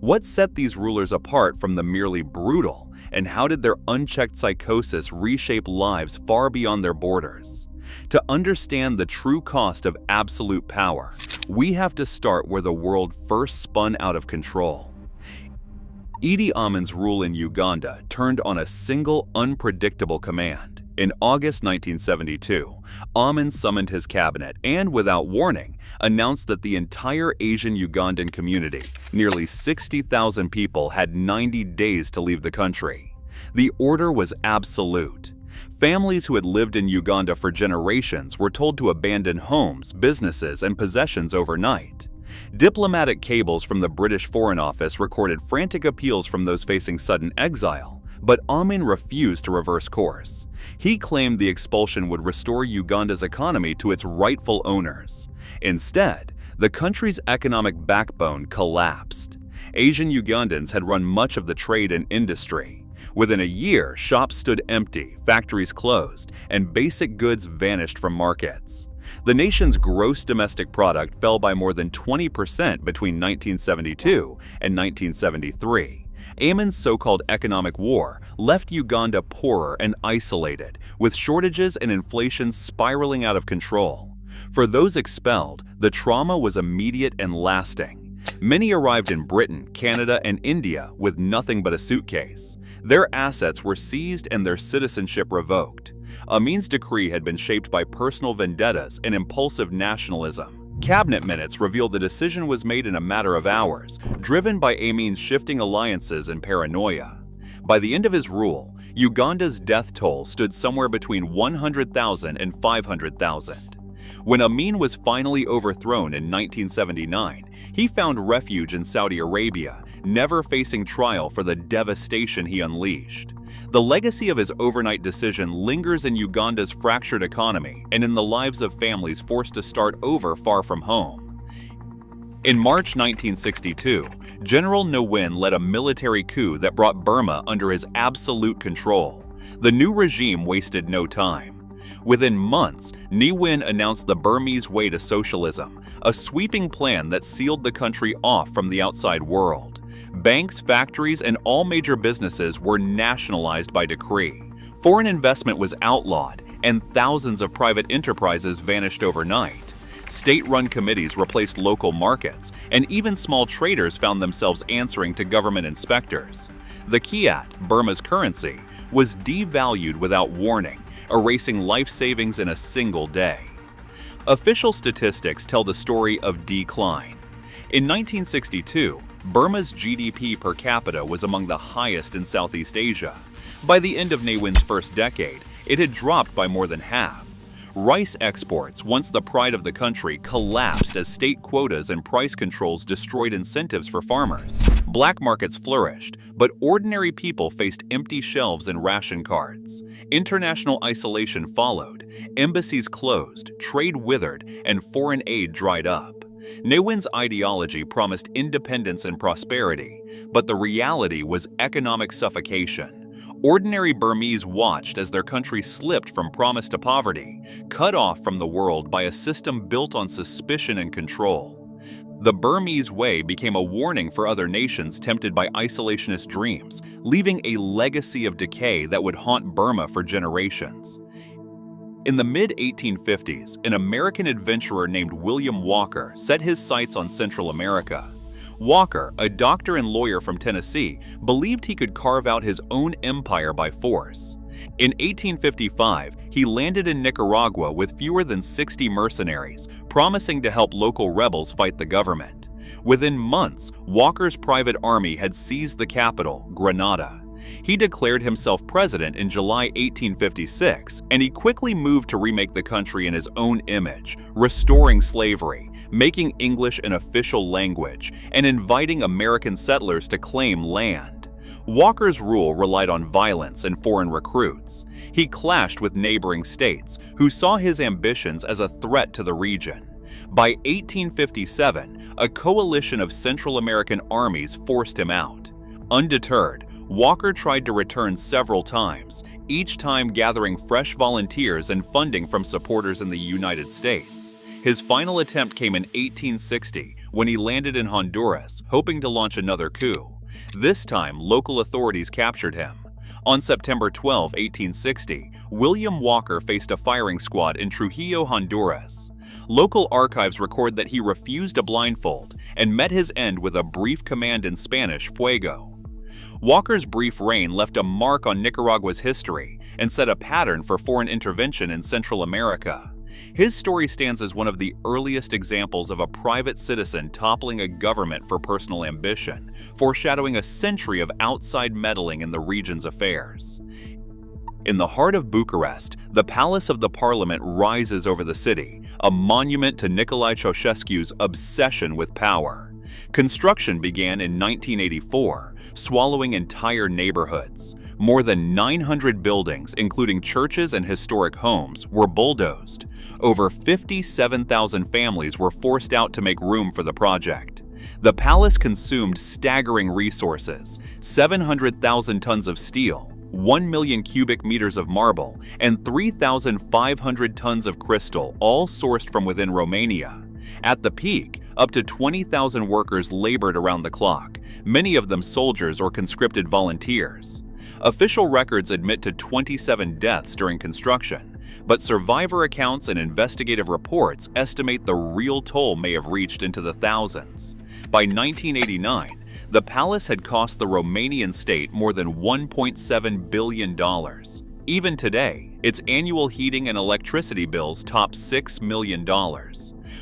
What set these rulers apart from the merely brutal, and how did their unchecked psychosis reshape lives far beyond their borders? To understand the true cost of absolute power, we have to start where the world first spun out of control. Idi Amin's rule in Uganda turned on a single unpredictable command. In August 1972, Amin summoned his cabinet and, without warning, announced that the entire Asian Ugandan community, nearly 60,000 people, had 90 days to leave the country. The order was absolute. Families who had lived in Uganda for generations were told to abandon homes, businesses, and possessions overnight. Diplomatic cables from the British Foreign Office recorded frantic appeals from those facing sudden exile, but Amin refused to reverse course. He claimed the expulsion would restore Uganda's economy to its rightful owners. Instead, the country's economic backbone collapsed. Asian Ugandans had run much of the trade and industry. Within a year, shops stood empty, factories closed, and basic goods vanished from markets. The nation's gross domestic product fell by more than 20% between 1972 and 1973. Amin's so-called economic war left Uganda poorer and isolated, with shortages and inflation spiraling out of control. For those expelled, the trauma was immediate and lasting. Many arrived in Britain, Canada, and India with nothing but a suitcase. Their assets were seized and their citizenship revoked. Amin's decree had been shaped by personal vendettas and impulsive nationalism. Cabinet minutes reveal the decision was made in a matter of hours, driven by Amin's shifting alliances and paranoia. By the end of his rule, Uganda's death toll stood somewhere between 100,000 and 500,000. When Amin was finally overthrown in 1979, he found refuge in Saudi Arabia, never facing trial for the devastation he unleashed. The legacy of his overnight decision lingers in Uganda's fractured economy and in the lives of families forced to start over far from home. In March 1962, General Nguema led a military coup that brought Burma under his absolute control. The new regime wasted no time. Within months, Nguema announced the Burmese way to socialism, a sweeping plan that sealed the country off from the outside world. Banks, factories, and all major businesses were nationalized by decree. Foreign investment was outlawed, and thousands of private enterprises vanished overnight. State-run committees replaced local markets, and even small traders found themselves answering to government inspectors. The kyat, Burma's currency, was devalued without warning, erasing life savings in a single day. Official statistics tell the story of decline. In 1962, Burma's GDP per capita was among the highest in Southeast Asia. By the end of Nguyen's first decade, it had dropped by more than half. Rice exports, once the pride of the country, collapsed as state quotas and price controls destroyed incentives for farmers. Black markets flourished, but ordinary people faced empty shelves and ration cards. International isolation followed, embassies closed, trade withered, and foreign aid dried up. Nguyen's ideology promised independence and prosperity, but the reality was economic suffocation. Ordinary Burmese watched as their country slipped from promise to poverty, cut off from the world by a system built on suspicion and control. The Burmese way became a warning for other nations tempted by isolationist dreams, leaving a legacy of decay that would haunt Burma for generations. In the mid-1850s, an American adventurer named William Walker set his sights on Central America. Walker, a doctor and lawyer from Tennessee, believed he could carve out his own empire by force. In 1855, he landed in Nicaragua with fewer than 60 mercenaries, promising to help local rebels fight the government. Within months, Walker's private army had seized the capital, Granada. He declared himself president in July 1856, and he quickly moved to remake the country in his own image, restoring slavery, making English an official language, and inviting American settlers to claim land. Walker's rule relied on violence and foreign recruits. He clashed with neighboring states, who saw his ambitions as a threat to the region. By 1857, a coalition of Central American armies forced him out. Undeterred, Walker tried to return several times, each time gathering fresh volunteers and funding from supporters in the United States. His final attempt came in 1860, when he landed in Honduras, hoping to launch another coup. This time, local authorities captured him. On September 12, 1860, William Walker faced a firing squad in Trujillo, Honduras. Local archives record that he refused a blindfold and met his end with a brief command in Spanish, fuego. Walker's brief reign left a mark on Nicaragua's history and set a pattern for foreign intervention in Central America. His story stands as one of the earliest examples of a private citizen toppling a government for personal ambition, foreshadowing a century of outside meddling in the region's affairs. In the heart of Bucharest, the Palace of the Parliament rises over the city, a monument to Nicolae Ceausescu's obsession with power. Construction began in 1984, swallowing entire neighborhoods. More than 900 buildings, including churches and historic homes, were bulldozed. Over 57,000 families were forced out to make room for the project. The palace consumed staggering resources: 700,000 tons of steel, 1 million cubic meters of marble, and 3,500 tons of crystal, all sourced from within Romania. At the peak, up to 20,000 workers labored around the clock, many of them soldiers or conscripted volunteers. Official records admit to 27 deaths during construction, but survivor accounts and investigative reports estimate the real toll may have reached into the thousands. By 1989, the palace had cost the Romanian state more than $1.7 billion. Even today, its annual heating and electricity bills top $6 million.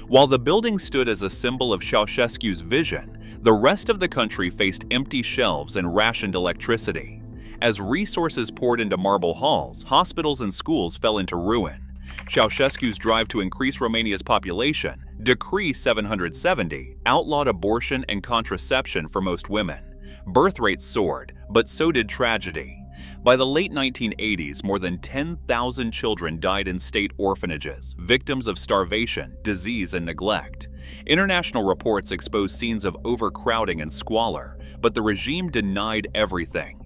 While the building stood as a symbol of Ceausescu's vision, the rest of the country faced empty shelves and rationed electricity. As resources poured into marble halls, hospitals and schools fell into ruin. Ceausescu's drive to increase Romania's population, Decree 770, outlawed abortion and contraception for most women. Birth rates soared, but so did tragedy. By the late 1980s, more than 10,000 children died in state orphanages, victims of starvation, disease, and neglect. International reports exposed scenes of overcrowding and squalor, but the regime denied everything.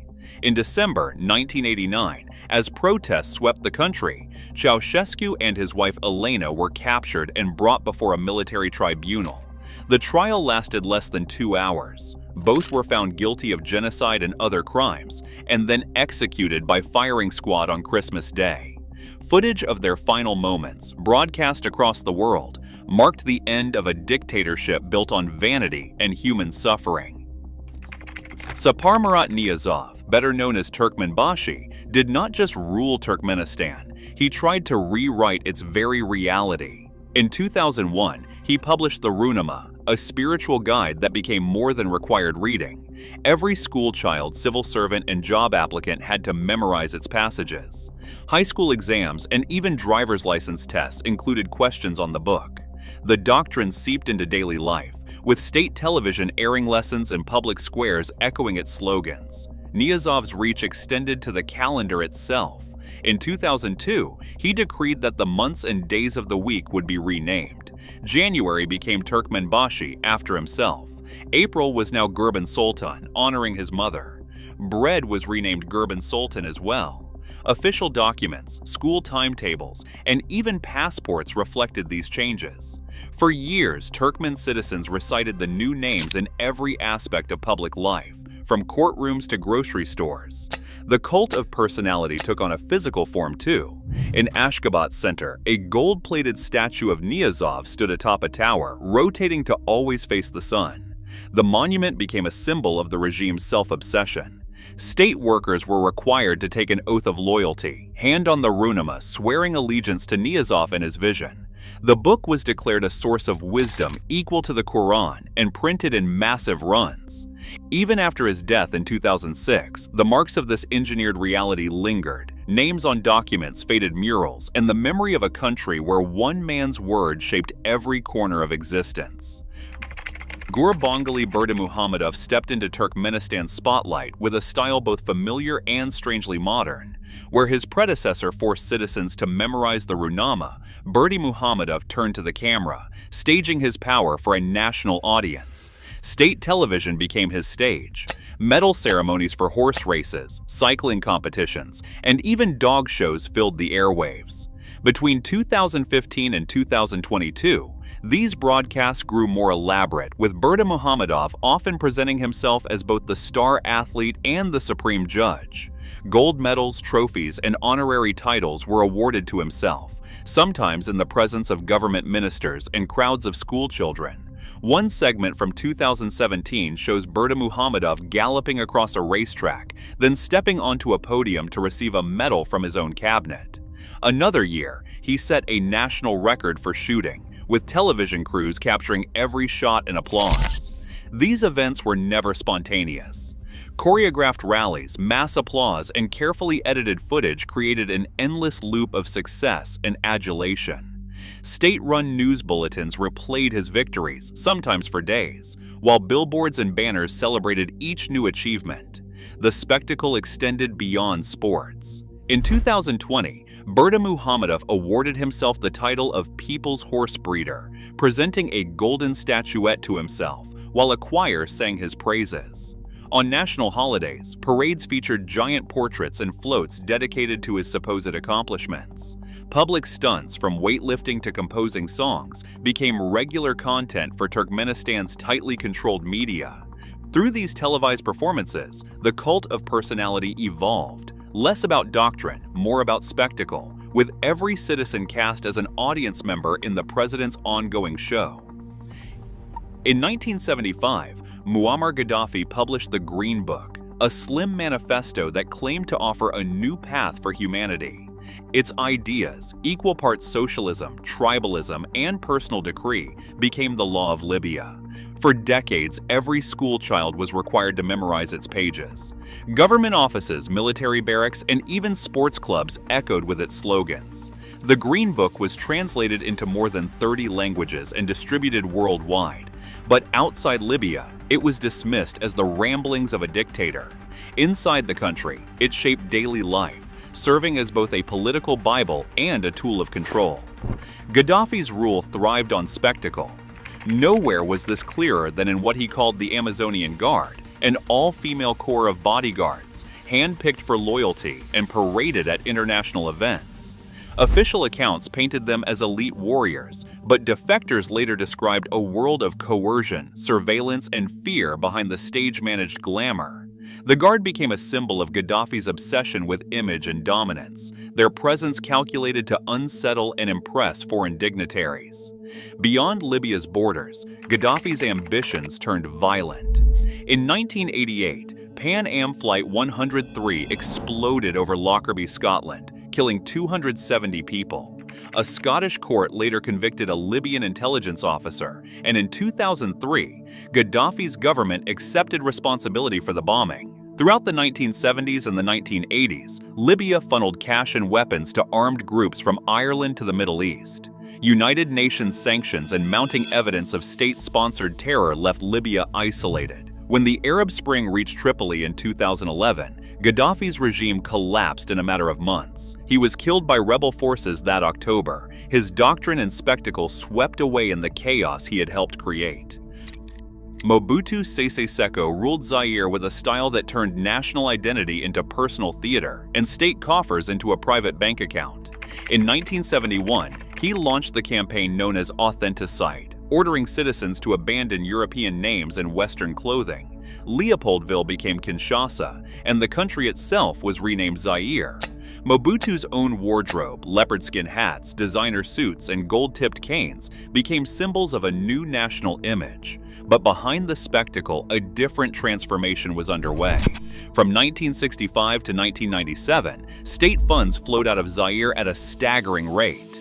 In December 1989, as protests swept the country, Ceausescu and his wife Elena were captured and brought before a military tribunal. The trial lasted less than 2 hours. Both were found guilty of genocide and other crimes, and then executed by firing squad on Christmas Day. Footage of their final moments, broadcast across the world, marked the end of a dictatorship built on vanity and human suffering. Saparmurat Niyazov, better known as Turkmenbashi, did not just rule Turkmenistan, he tried to rewrite its very reality. In 2001, he published the Ruhnama, a spiritual guide that became more than required reading. Every school child, civil servant, and job applicant had to memorize its passages. High school exams and even driver's license tests included questions on the book. The doctrine seeped into daily life, with state television airing lessons and public squares echoing its slogans. Niyazov's reach extended to the calendar itself. In 2002, he decreed that the months and days of the week would be renamed. January became Turkmenbashi after himself. April was now Gurban Sultan, honoring his mother. Bread was renamed Gurban Sultan as well. Official documents, school timetables, and even passports reflected these changes. For years, Turkmen citizens recited the new names in every aspect of public life, from courtrooms to grocery stores. The cult of personality took on a physical form too. In Ashgabat's center, a gold-plated statue of Niyazov stood atop a tower, rotating to always face the sun. The monument became a symbol of the regime's self-obsession. State workers were required to take an oath of loyalty, hand on the Ruhnama, swearing allegiance to Niyazov and his vision. The book was declared a source of wisdom equal to the Quran and printed in massive runs. Even after his death in 2006, the marks of this engineered reality lingered. Names on documents, faded murals, and the memory of a country where one man's word shaped every corner of existence. Gurbanguly Berdimuhamedow stepped into Turkmenistan's spotlight with a style both familiar and strangely modern. Where his predecessor forced citizens to memorize the Ruhnama, Berdimuhamedow turned to the camera, staging his power for a national audience. State television became his stage. Medal ceremonies for horse races, cycling competitions, and even dog shows filled the airwaves. Between 2015 and 2022, these broadcasts grew more elaborate, with Berdimuhamedow often presenting himself as both the star athlete and the supreme judge. Gold medals, trophies, and honorary titles were awarded to himself, sometimes in the presence of government ministers and crowds of schoolchildren. One segment from 2017 shows Berdimuhamedow galloping across a racetrack, then stepping onto a podium to receive a medal from his own cabinet. Another year, he set a national record for shooting, with television crews capturing every shot and applause. These events were never spontaneous. Choreographed rallies, mass applause, and carefully edited footage created an endless loop of success and adulation. State-run news bulletins replayed his victories, sometimes for days, while billboards and banners celebrated each new achievement. The spectacle extended beyond sports. In 2020, Berdimuhamedow awarded himself the title of People's Horse Breeder, presenting a golden statuette to himself, while a choir sang his praises. On national holidays, parades featured giant portraits and floats dedicated to his supposed accomplishments. Public stunts, from weightlifting to composing songs, became regular content for Turkmenistan's tightly controlled media. Through these televised performances, the cult of personality evolved, less about doctrine, more about spectacle, with every citizen cast as an audience member in the president's ongoing show. In 1975, Muammar Gaddafi published the Green Book, a slim manifesto that claimed to offer a new path for humanity. Its ideas, equal parts socialism, tribalism, and personal decree, became the law of Libya. For decades, every schoolchild was required to memorize its pages. Government offices, military barracks, and even sports clubs echoed with its slogans. The Green Book was translated into more than 30 languages and distributed worldwide. But outside Libya, it was dismissed as the ramblings of a dictator. Inside the country, it shaped daily life, serving as both a political Bible and a tool of control. Gaddafi's rule thrived on spectacle. Nowhere was this clearer than in what he called the Amazonian Guard, an all-female corps of bodyguards, hand-picked for loyalty and paraded at international events. Official accounts painted them as elite warriors, but defectors later described a world of coercion, surveillance, and fear behind the stage-managed glamour. The Guard became a symbol of Gaddafi's obsession with image and dominance, their presence calculated to unsettle and impress foreign dignitaries. Beyond Libya's borders, Gaddafi's ambitions turned violent. In 1988, Pan Am Flight 103 exploded over Lockerbie, Scotland, killing 270 people. A Scottish court later convicted a Libyan intelligence officer, and in 2003, Gaddafi's government accepted responsibility for the bombing. Throughout the 1970s and the 1980s, Libya funneled cash and weapons to armed groups from Ireland to the Middle East. United Nations sanctions and mounting evidence of state-sponsored terror left Libya isolated. When the Arab Spring reached Tripoli in 2011, Gaddafi's regime collapsed in a matter of months. He was killed by rebel forces that October, his doctrine and spectacle swept away in the chaos he had helped create. Mobutu Sese Seko ruled Zaire with a style that turned national identity into personal theater and state coffers into a private bank account. In 1971, he launched the campaign known as Authenticide, ordering citizens to abandon European names and Western clothing. Leopoldville became Kinshasa, and the country itself was renamed Zaire. Mobutu's own wardrobe, leopard skin hats, designer suits, and gold-tipped canes became symbols of a new national image. But behind the spectacle, a different transformation was underway. From 1965 to 1997, state funds flowed out of Zaire at a staggering rate.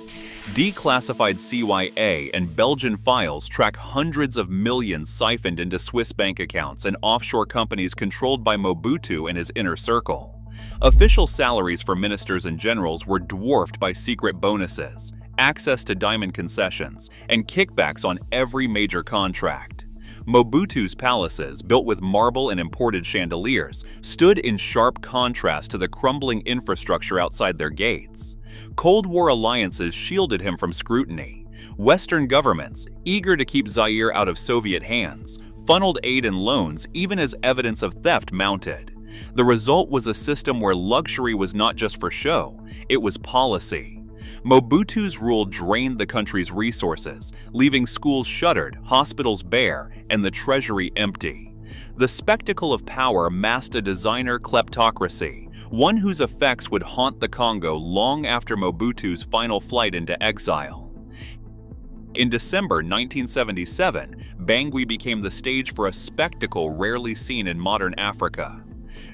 Declassified CIA and Belgian files track hundreds of millions siphoned into Swiss bank accounts and offshore companies controlled by Mobutu and his inner circle. Official salaries for ministers and generals were dwarfed by secret bonuses, access to diamond concessions, and kickbacks on every major contract. Mobutu's palaces, built with marble and imported chandeliers, stood in sharp contrast to the crumbling infrastructure outside their gates. Cold War alliances shielded him from scrutiny. Western governments, eager to keep Zaire out of Soviet hands, funneled aid and loans even as evidence of theft mounted. The result was a system where luxury was not just for show, it was policy. Mobutu's rule drained the country's resources, leaving schools shuttered, hospitals bare, and the treasury empty. The spectacle of power masked a designer kleptocracy, one whose effects would haunt the Congo long after Mobutu's final flight into exile. In December 1977, Bangui became the stage for a spectacle rarely seen in modern Africa.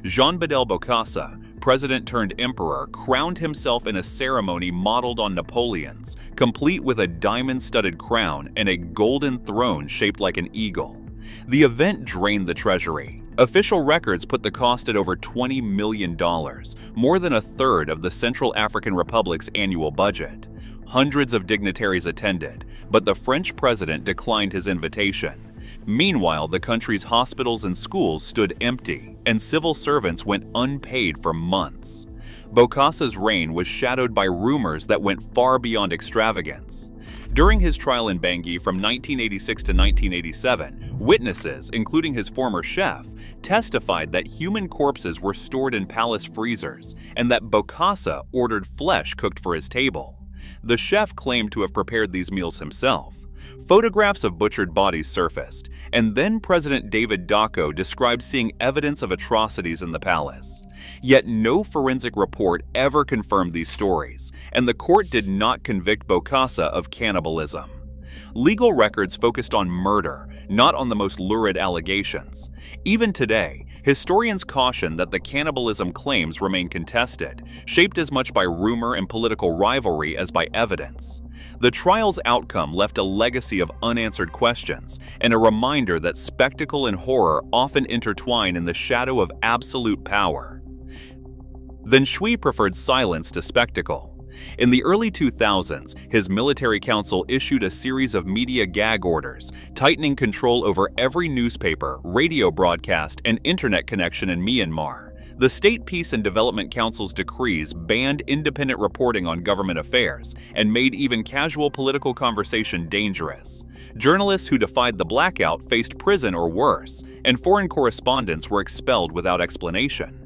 Jean-Bedel Bokassa, president-turned-emperor, crowned himself in a ceremony modeled on Napoleon's, complete with a diamond-studded crown and a golden throne shaped like an eagle. The event drained the treasury. Official records put the cost at over $20 million, more than a third of the Central African Republic's annual budget. Hundreds of dignitaries attended, but the French president declined his invitation. Meanwhile, the country's hospitals and schools stood empty, and civil servants went unpaid for months. Bokassa's reign was shadowed by rumors that went far beyond extravagance. During his trial in Bangui from 1986 to 1987, witnesses, including his former chef, testified that human corpses were stored in palace freezers and that Bokassa ordered flesh cooked for his table. The chef claimed to have prepared these meals himself. Photographs of butchered bodies surfaced, and then President David Dacko described seeing evidence of atrocities in the palace. Yet no forensic report ever confirmed these stories, and the court did not convict Bokassa of cannibalism. Legal records focused on murder, not on the most lurid allegations. Even today, historians caution that the cannibalism claims remain contested, shaped as much by rumor and political rivalry as by evidence. The trial's outcome left a legacy of unanswered questions and a reminder that spectacle and horror often intertwine in the shadow of absolute power. Then Shwe preferred silence to spectacle. In the early 2000s, his military council issued a series of media gag orders, tightening control over every newspaper, radio broadcast, and internet connection in Myanmar. The State Peace and Development Council's decrees banned independent reporting on government affairs and made even casual political conversation dangerous. Journalists who defied the blackout faced prison or worse, and foreign correspondents were expelled without explanation.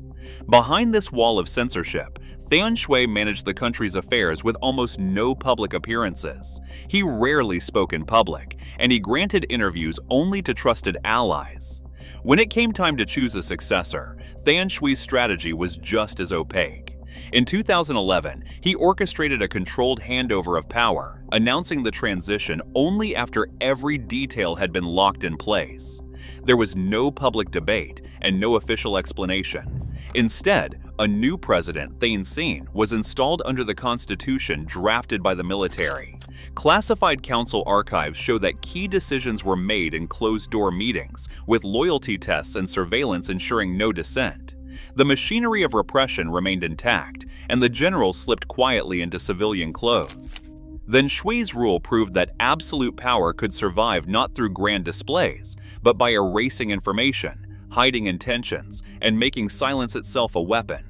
Behind this wall of censorship, Thian Shwe managed the country's affairs with almost no public appearances. He rarely spoke in public, and he granted interviews only to trusted allies. When it came time to choose a successor, Thian Shwe's strategy was just as opaque. In 2011, he orchestrated a controlled handover of power, announcing the transition only after every detail had been locked in place. There was no public debate and no official explanation. Instead, a new president, Thein Sein, was installed under the constitution drafted by the military. Classified council archives show that key decisions were made in closed-door meetings, with loyalty tests and surveillance ensuring no dissent. The machinery of repression remained intact, and the generals slipped quietly into civilian clothes. Then Shwe's rule proved that absolute power could survive not through grand displays, but by erasing information, hiding intentions, and making silence itself a weapon.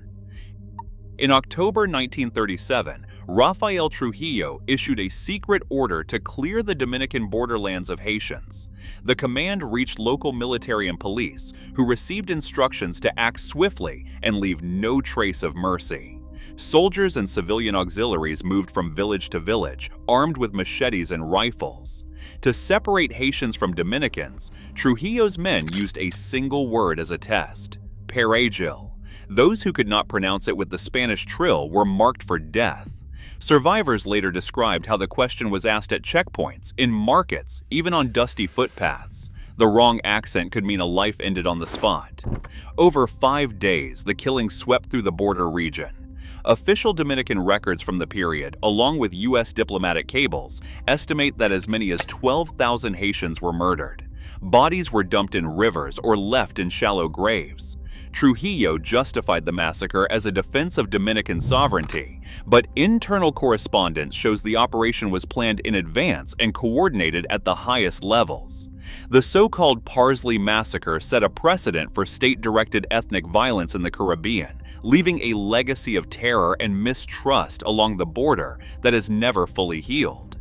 In October 1937, Rafael Trujillo issued a secret order to clear the Dominican borderlands of Haitians. The command reached local military and police, who received instructions to act swiftly and leave no trace of mercy. Soldiers and civilian auxiliaries moved from village to village, armed with machetes and rifles. To separate Haitians from Dominicans, Trujillo's men used a single word as a test: perejil. Those who could not pronounce it with the Spanish trill were marked for death. Survivors later described how the question was asked at checkpoints, in markets, even on dusty footpaths. The wrong accent could mean a life ended on the spot. Over 5 days, the killing swept through the border region. Official Dominican records from the period, along with U.S. diplomatic cables, estimate that as many as 12,000 Haitians were murdered. Bodies were dumped in rivers or left in shallow graves. Trujillo justified the massacre as a defense of Dominican sovereignty, but internal correspondence shows the operation was planned in advance and coordinated at the highest levels. The so-called Parsley Massacre set a precedent for state-directed ethnic violence in the Caribbean, leaving a legacy of terror and mistrust along the border that has never fully healed.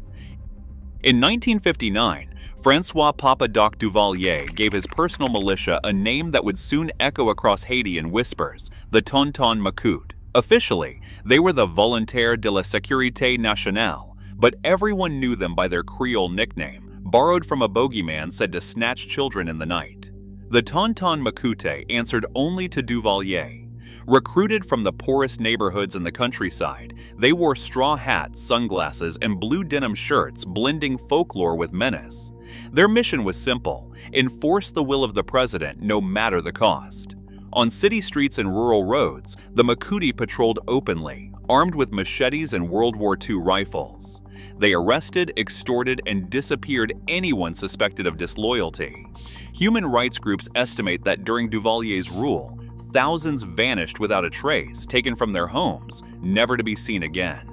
In 1959, Francois Papa Doc Duvalier gave his personal militia a name that would soon echo across Haiti in whispers: the Tonton Macoute. Officially, they were the Volontaires de la Sécurité Nationale, but everyone knew them by their Creole nickname, borrowed from a bogeyman said to snatch children in the night. The Tonton Macoute answered only to Duvalier. Recruited from the poorest neighborhoods in the countryside, they wore straw hats, sunglasses, and blue denim shirts, blending folklore with menace. Their mission was simple: enforce the will of the president no matter the cost. On city streets and rural roads, the Macoute patrolled openly, armed with machetes and World War II rifles. They arrested, extorted, and disappeared anyone suspected of disloyalty. Human rights groups estimate that during Duvalier's rule, thousands vanished without a trace, taken from their homes, never to be seen again.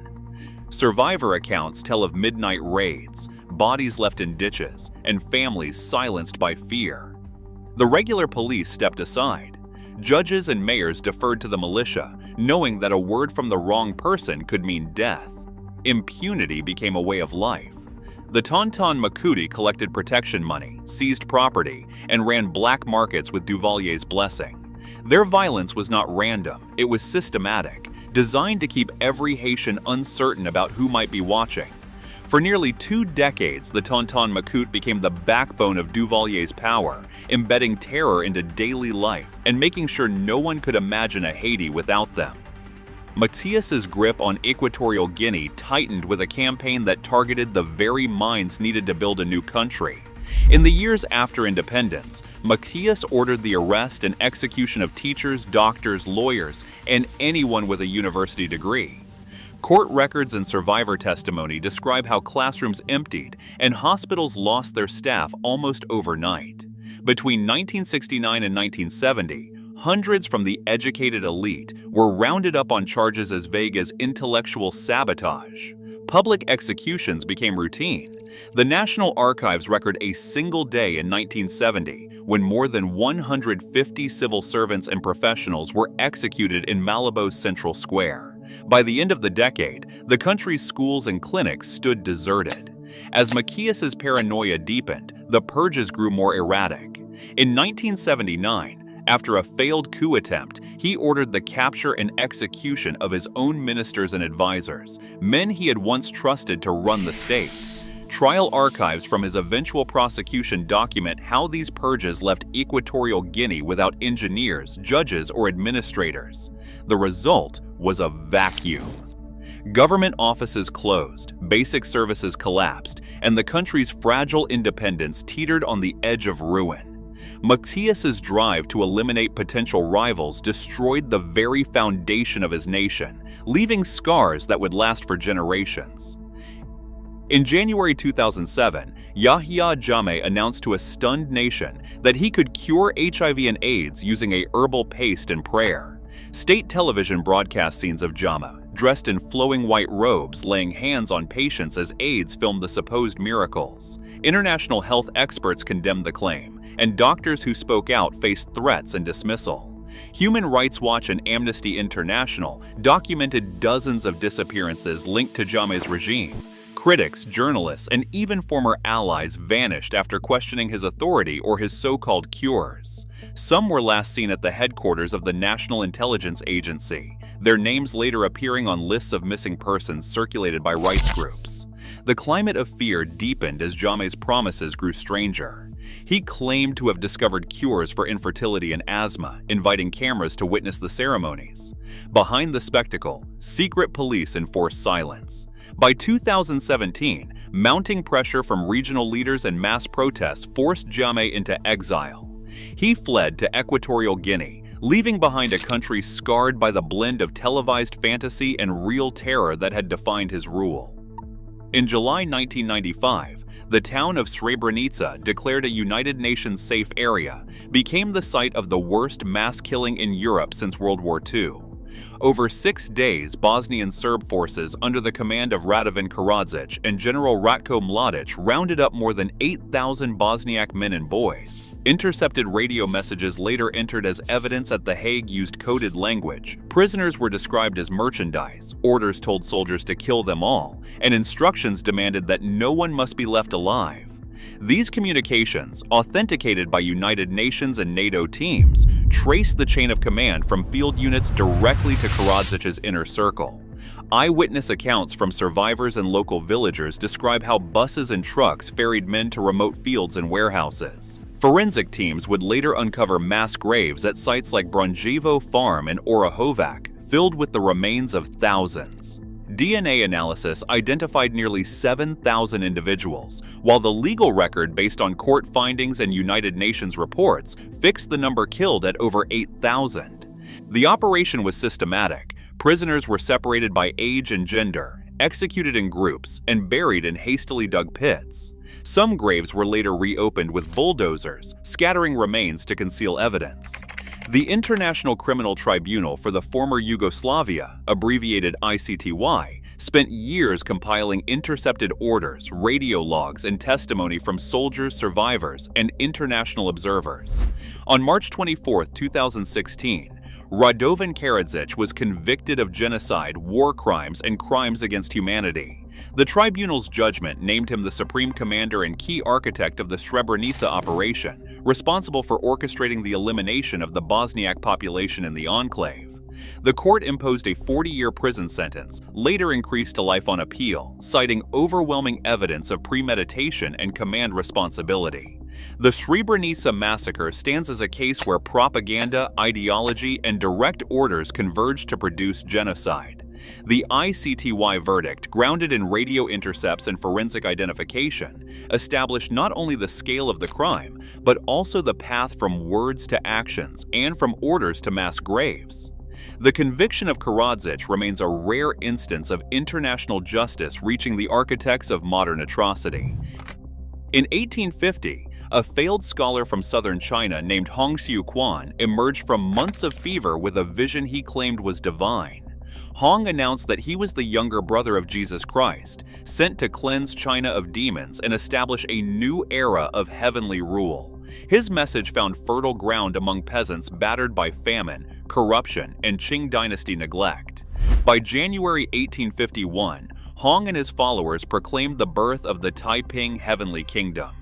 Survivor accounts tell of midnight raids, bodies left in ditches, and families silenced by fear. The regular police stepped aside. Judges and mayors deferred to the militia, knowing that a word from the wrong person could mean death. Impunity became a way of life. The Tonton Macoute collected protection money, seized property, and ran black markets with Duvalier's blessing. Their violence was not random, it was systematic, designed to keep every Haitian uncertain about who might be watching. For nearly 2 decades, the Tonton Macoute became the backbone of Duvalier's power, embedding terror into daily life and making sure no one could imagine a Haiti without them. Macias's grip on Equatorial Guinea tightened with a campaign that targeted the very minds needed to build a new country. In the years after independence, Macias ordered the arrest and execution of teachers, doctors, lawyers, and anyone with a university degree. Court records and survivor testimony describe how classrooms emptied and hospitals lost their staff almost overnight. Between 1969 and 1970, hundreds from the educated elite were rounded up on charges as vague as intellectual sabotage. Public executions became routine. The National Archives record a single day in 1970 when more than 150 civil servants and professionals were executed in Malebo's Central Square. By the end of the decade, the country's schools and clinics stood deserted. As Macias's paranoia deepened, the purges grew more erratic. In 1979, after a failed coup attempt, he ordered the capture and execution of his own ministers and advisors, men he had once trusted to run the state. Trial archives from his eventual prosecution document how these purges left Equatorial Guinea without engineers, judges, or administrators. The result was a vacuum. Government offices closed, basic services collapsed, and the country's fragile independence teetered on the edge of ruin. Macias's drive to eliminate potential rivals destroyed the very foundation of his nation, leaving scars that would last for generations. In January 2007, Yahyah Jammeh announced to a stunned nation that he could cure HIV and AIDS using a herbal paste and prayer. State television broadcast scenes of Jammeh, dressed in flowing white robes, laying hands on patients as aides filmed the supposed miracles. International health experts condemned the claim, and doctors who spoke out faced threats and dismissal. Human Rights Watch and Amnesty International documented dozens of disappearances linked to Jammeh's regime. Critics, journalists, and even former allies vanished after questioning his authority or his so-called cures. Some were last seen at the headquarters of the National Intelligence Agency, their names later appearing on lists of missing persons circulated by rights groups. The climate of fear deepened as Jammeh's promises grew stranger. He claimed to have discovered cures for infertility and asthma, inviting cameras to witness the ceremonies. Behind the spectacle, secret police enforced silence. By 2017, mounting pressure from regional leaders and mass protests forced Jammeh into exile. He fled to Equatorial Guinea, leaving behind a country scarred by the blend of televised fantasy and real terror that had defined his rule. In July 1995, the town of Srebrenica, declared a United Nations safe area, became the site of the worst mass killing in Europe since World War II. Over 6 days, Bosnian Serb forces under the command of Radovan Karadzic and General Ratko Mladic rounded up more than 8,000 Bosniak men and boys. Intercepted radio messages later entered as evidence at The Hague used coded language. Prisoners were described as merchandise, orders told soldiers to kill them all, and instructions demanded that no one must be left alive. These communications, authenticated by United Nations and NATO teams, trace the chain of command from field units directly to Karadzic's inner circle. Eyewitness accounts from survivors and local villagers describe how buses and trucks ferried men to remote fields and warehouses. Forensic teams would later uncover mass graves at sites like Bronjevo Farm and Orahovac, filled with the remains of thousands. DNA analysis identified nearly 7,000 individuals, while the legal record based on court findings and United Nations reports fixed the number killed at over 8,000. The operation was systematic. Prisoners were separated by age and gender, executed in groups, and buried in hastily dug pits. Some graves were later reopened with bulldozers, scattering remains to conceal evidence. The International Criminal Tribunal for the former Yugoslavia, abbreviated ICTY, spent years compiling intercepted orders, radio logs, and testimony from soldiers, survivors, and international observers. On March 24, 2016, Radovan Karadzic was convicted of genocide, war crimes, and crimes against humanity. The tribunal's judgment named him the supreme commander and key architect of the Srebrenica operation, responsible for orchestrating the elimination of the Bosniak population in the enclave. The court imposed a 40-year prison sentence, later increased to life on appeal, citing overwhelming evidence of premeditation and command responsibility. The Srebrenica massacre stands as a case where propaganda, ideology, and direct orders converged to produce genocide. The ICTY verdict, grounded in radio intercepts and forensic identification, established not only the scale of the crime, but also the path from words to actions and from orders to mass graves. The conviction of Karadzic remains a rare instance of international justice reaching the architects of modern atrocity. In 1850, a failed scholar from southern China named Xiuquan emerged from months of fever with a vision he claimed was divine. Hong announced that he was the younger brother of Jesus Christ, sent to cleanse China of demons and establish a new era of heavenly rule. His message found fertile ground among peasants battered by famine, corruption, and Qing dynasty neglect. By January 1851, Hong and his followers proclaimed the birth of the Taiping Heavenly Kingdom.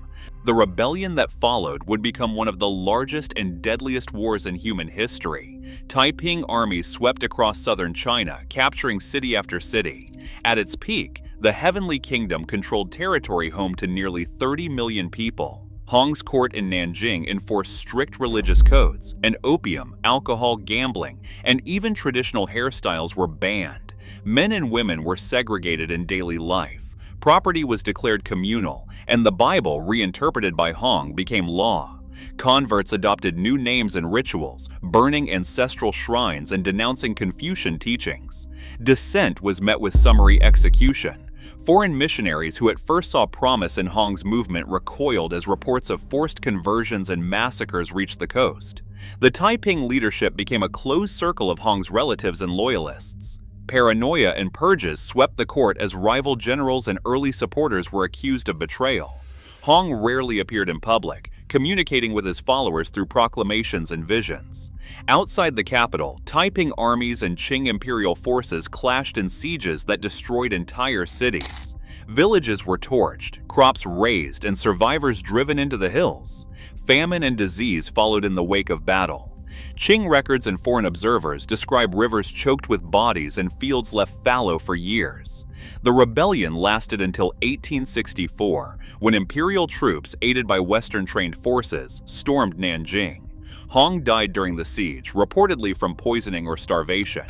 The rebellion that followed would become one of the largest and deadliest wars in human history. Taiping armies swept across southern China, capturing city after city. At its peak, the Heavenly Kingdom controlled territory home to nearly 30 million people. Hong's court in Nanjing enforced strict religious codes, and opium, alcohol, gambling, and even traditional hairstyles were banned. Men and women were segregated in daily life. Property was declared communal, and the Bible, reinterpreted by Hong, became law. Converts adopted new names and rituals, burning ancestral shrines and denouncing Confucian teachings. Dissent was met with summary execution. Foreign missionaries who at first saw promise in Hong's movement recoiled as reports of forced conversions and massacres reached the coast. The Taiping leadership became a closed circle of Hong's relatives and loyalists. Paranoia and purges swept the court as rival generals and early supporters were accused of betrayal. Hong rarely appeared in public, communicating with his followers through proclamations and visions. Outside the capital, Taiping armies and Qing imperial forces clashed in sieges that destroyed entire cities. Villages were torched, crops razed, and survivors driven into the hills. Famine and disease followed in the wake of battle. Qing records and foreign observers describe rivers choked with bodies and fields left fallow for years. The rebellion lasted until 1864, when imperial troops, aided by Western-trained forces, stormed Nanjing. Hong died during the siege, reportedly from poisoning or starvation.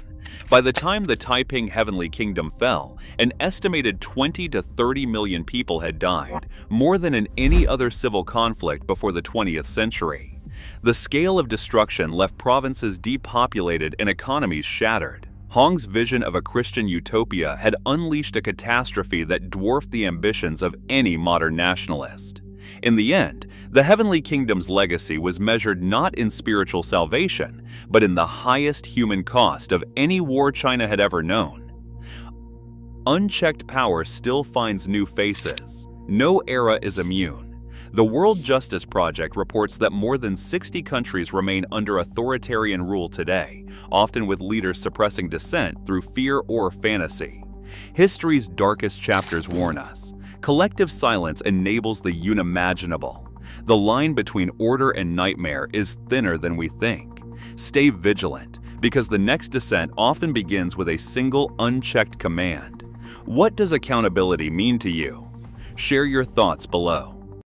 By the time the Taiping Heavenly Kingdom fell, an estimated 20 to 30 million people had died, more than in any other civil conflict before the 20th century. The scale of destruction left provinces depopulated and economies shattered. Hong's vision of a Christian utopia had unleashed a catastrophe that dwarfed the ambitions of any modern nationalist. In the end, the Heavenly Kingdom's legacy was measured not in spiritual salvation, but in the highest human cost of any war China had ever known. Unchecked power still finds new faces. No era is immune. The World Justice Project reports that more than 60 countries remain under authoritarian rule today, often with leaders suppressing dissent through fear or fantasy. History's darkest chapters warn us. Collective silence enables the unimaginable. The line between order and nightmare is thinner than we think. Stay vigilant, because the next descent often begins with a single unchecked command. What does accountability mean to you? Share your thoughts below.